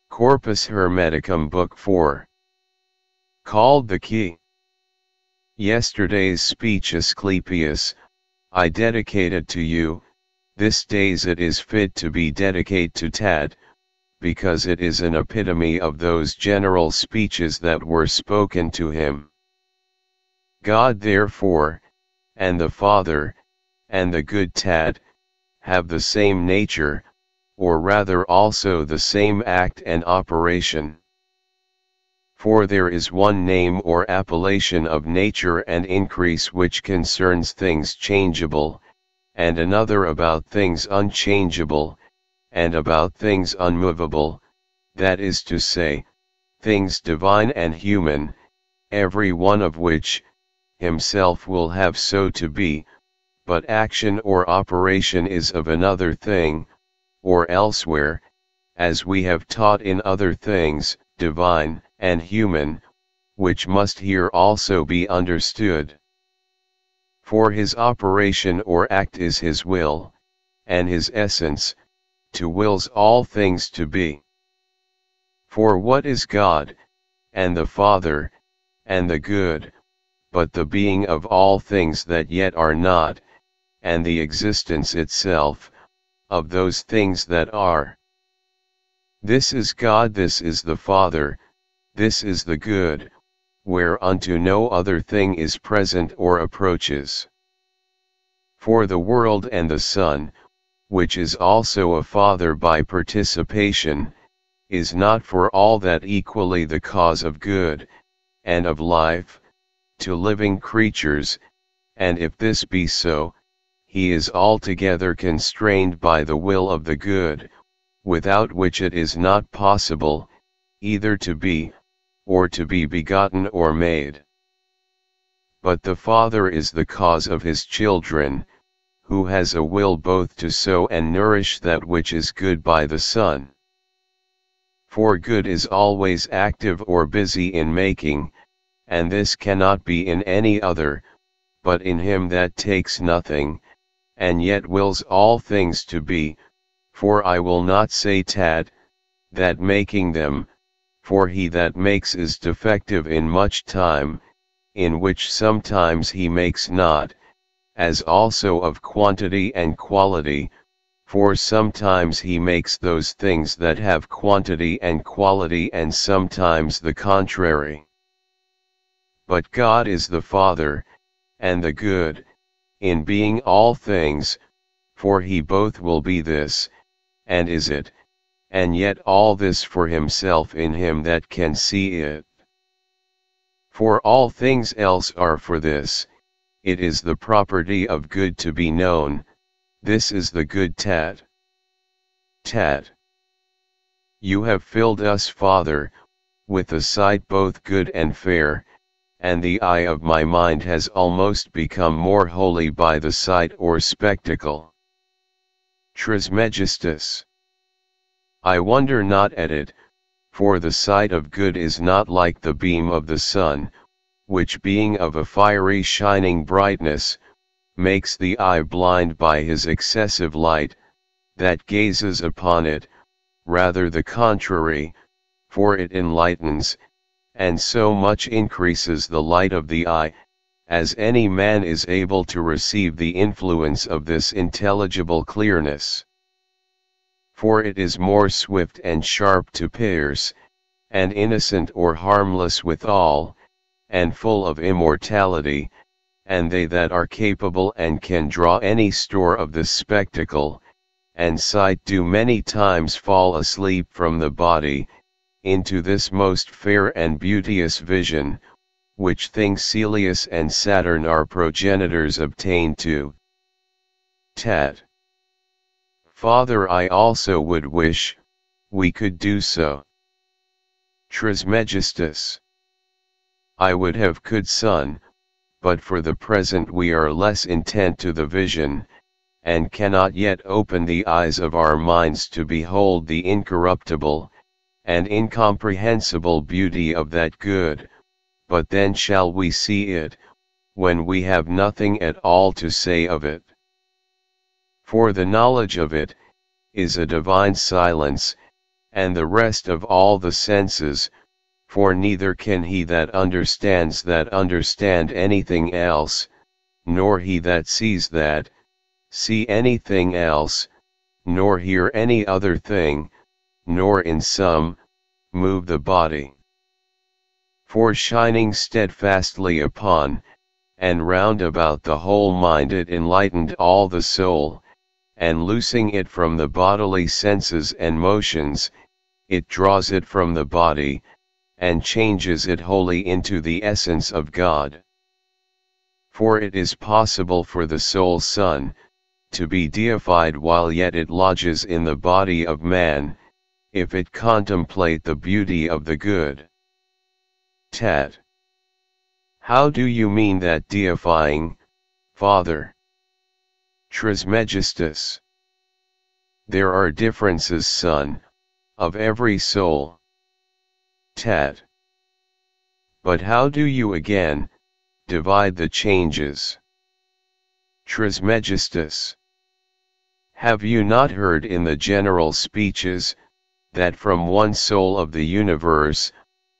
Corpus Hermeticum Book 4. Called the Key. Yesterday's speech Asclepius, I dedicated to you, this days it is fit to be dedicate to Tad, because it is an epitome of those general speeches that were spoken to him. God therefore, and the Father, and the good Tad, have the same nature, or rather also the same act and operation. For there is one name or appellation of nature and increase which concerns things changeable, and another about things unchangeable, and about things unmovable, that is to say, things divine and human, every one of which, himself will have so to be, but action or operation is of another thing, or elsewhere, as we have taught in other things, divine and human, which must here also be understood. For his operation or act is his will, and his essence, to wills all things to be. For what is God, and the Father, and the good, but the being of all things that yet are not, and the existence itself, of those things that are. This is God, this is the Father, this is the good, whereunto no other thing is present or approaches. For the world and the Son, which is also a Father by participation, is not for all that equally the cause of good, and of life, to living creatures, and if this be so, he is altogether constrained by the will of the good, without which it is not possible, either to be, or to be begotten or made. But the Father is the cause of his children, who has a will both to sow and nourish that which is good by the Son. For good is always active or busy in making, and this cannot be in any other, but in him that takes nothing, and yet wills all things to be, for I will not say Tad, that making them, for he that makes is defective in much time, in which sometimes he makes not, as also of quantity and quality, for sometimes he makes those things that have quantity and quality and sometimes the contrary. But God is the Father, and the good, in being all things, for he both will be this, and is it, and yet all this for himself in him that can see it. For all things else are for this, it is the property of good to be known, this is the good Tad. Tad. You have filled us, Father, with a sight both good and fair, and the eye of my mind has almost become more holy by the sight or spectacle. Trismegistus. I wonder not at it, for the sight of good is not like the beam of the sun, which being of a fiery shining brightness, makes the eye blind by his excessive light, that gazes upon it, rather the contrary, for it enlightens, and so much increases the light of the eye, as any man is able to receive the influence of this intelligible clearness. For it is more swift and sharp to pierce, and innocent or harmless withal, and full of immortality, and they that are capable and can draw any store of this spectacle, and sight do many times fall asleep from the body, into this most fair and beauteous vision, which things Celeus and Saturn our progenitors obtained to. Tad. Father, I also would wish, we could do so. Trismegistus. I would have, could, son, but for the present we are less intent to the vision, and cannot yet open the eyes of our minds to behold the incorruptible, and incomprehensible beauty of that good, but then shall we see it, when we have nothing at all to say of it. For the knowledge of it, is a divine silence, and the rest of all the senses, for neither can he that understands that understand anything else, nor he that sees that see anything else, nor hear any other thing, nor in sum move the body. For shining steadfastly upon, and round about the whole mind it enlightened all the soul, and loosing it from the bodily senses and motions, it draws it from the body, and changes it wholly into the essence of God. For it is possible for the soul's son to be deified while yet it lodges in the body of man, if it contemplate the beauty of the good. Tat. How do you mean that deifying, Father? Trismegistus. There are differences, son, of every soul. Tat. But how do you again divide the changes? Trismegistus. Have you not heard in the general speeches, that from one soul of the universe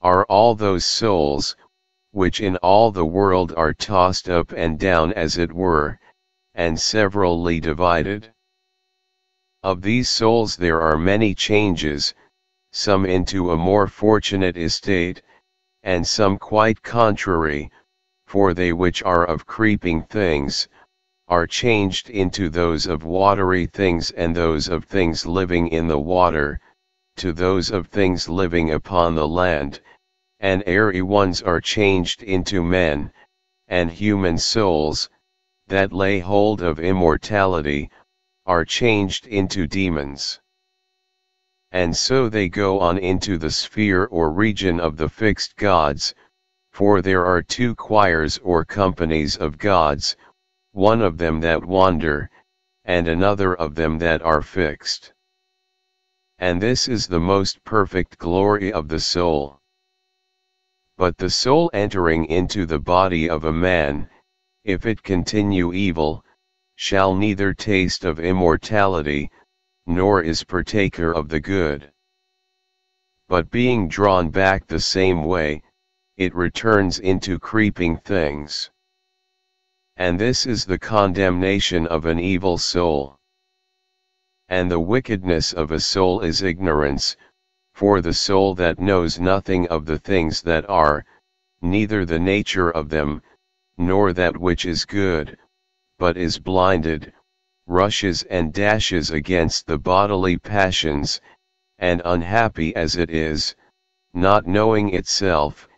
are all those souls, which in all the world are tossed up and down as it were, and severally divided? Of these souls there are many changes, some into a more fortunate estate, and some quite contrary, for they which are of creeping things, are changed into those of watery things, and those of things living in the water, to those of things living upon the land, and airy ones are changed into men, and human souls, that lay hold of immortality, are changed into demons. And so they go on into the sphere or region of the fixed gods, for there are two choirs or companies of gods, one of them that wander, and another of them that are fixed. And this is the most perfect glory of the soul. But the soul entering into the body of a man, if it continue evil, shall neither taste of immortality, nor is partaker of the good. But being drawn back the same way, it returns into creeping things. And this is the condemnation of an evil soul. And the wickedness of a soul is ignorance, for the soul that knows nothing of the things that are, neither the nature of them, nor that which is good, but is blinded, rushes and dashes against the bodily passions, and unhappy as it is, not knowing itself,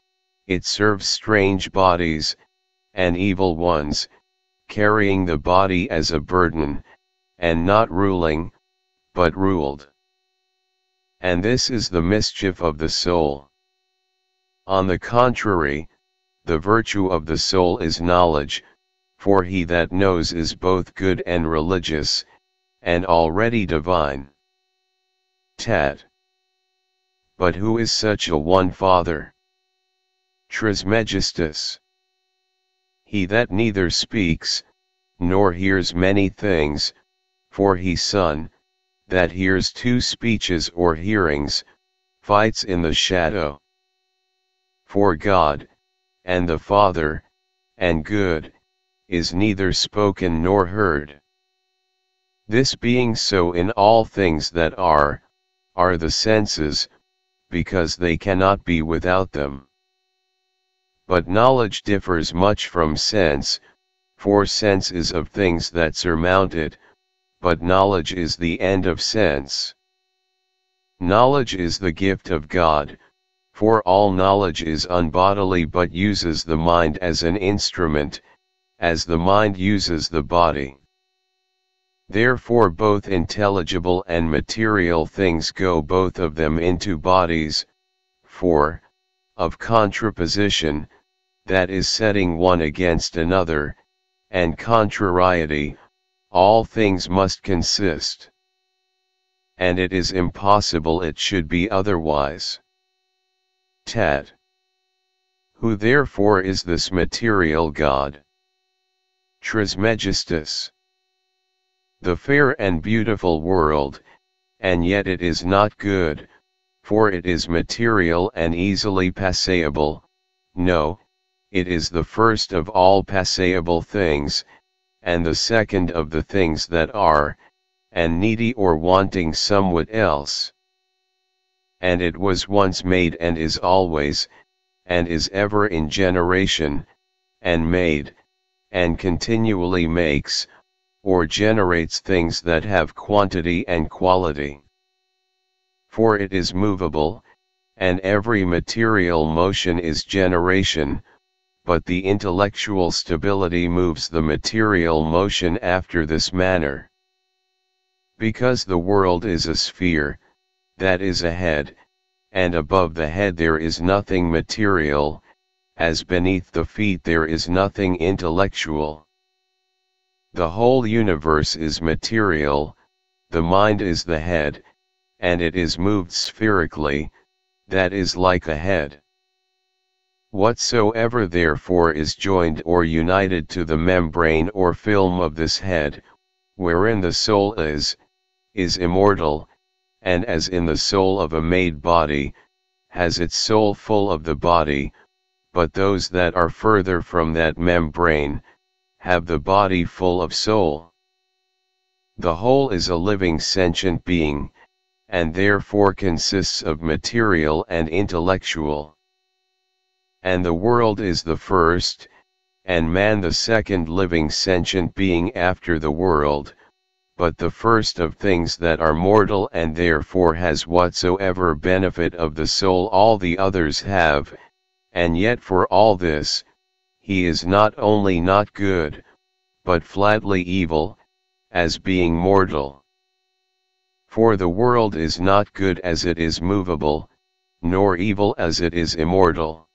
it serves strange bodies, and evil ones, carrying the body as a burden, and not ruling, but ruled. And this is the mischief of the soul. On the contrary, the virtue of the soul is knowledge, for he that knows is both good and religious, and already divine. Tat. But who is such a one, Father? Trismegistus. He that neither speaks, nor hears many things, for he, son, that hears two speeches or hearings, fights in the shadow. For God, and the Father, and good, is neither spoken nor heard. This being so in all things that are the senses, because they cannot be without them. But knowledge differs much from sense, for sense is of things that surmount it, but knowledge is the end of sense. Knowledge is the gift of God, for all knowledge is unbodily but uses the mind as an instrument, as the mind uses the body. Therefore both intelligible and material things go both of them into bodies, for, of contraposition, that is setting one against another, and contrariety, all things must consist. And it is impossible it should be otherwise. Tat. Who therefore is this material God? Trismegistus. The fair and beautiful world, and yet it is not good, for it is material and easily passable. No, it is the first of all passable things, and the second of the things that are, and needy or wanting somewhat else. And it was once made and is always, and is ever in generation, and made, and continually makes, or generates things that have quantity and quality. For it is movable, and every material motion is generation, but the intellectual stability moves the material motion after this manner. Because the world is a sphere, that is a head, and above the head there is nothing material, as beneath the feet there is nothing intellectual. The whole universe is material, the mind is the head, and it is moved spherically, that is like a head. Whatsoever therefore is joined or united to the membrane or film of this head, wherein the soul is immortal, and as in the soul of a made body, has its soul full of the body, but those that are further from that membrane, have the body full of soul. The whole is a living sentient being, and therefore consists of material and intellectual. And the world is the first, and man the second living sentient being after the world, but the first of things that are mortal and therefore has whatsoever benefit of the soul all the others have, and yet for all this, he is not only not good, but flatly evil, as being mortal. For the world is not good as it is movable, nor evil as it is immortal.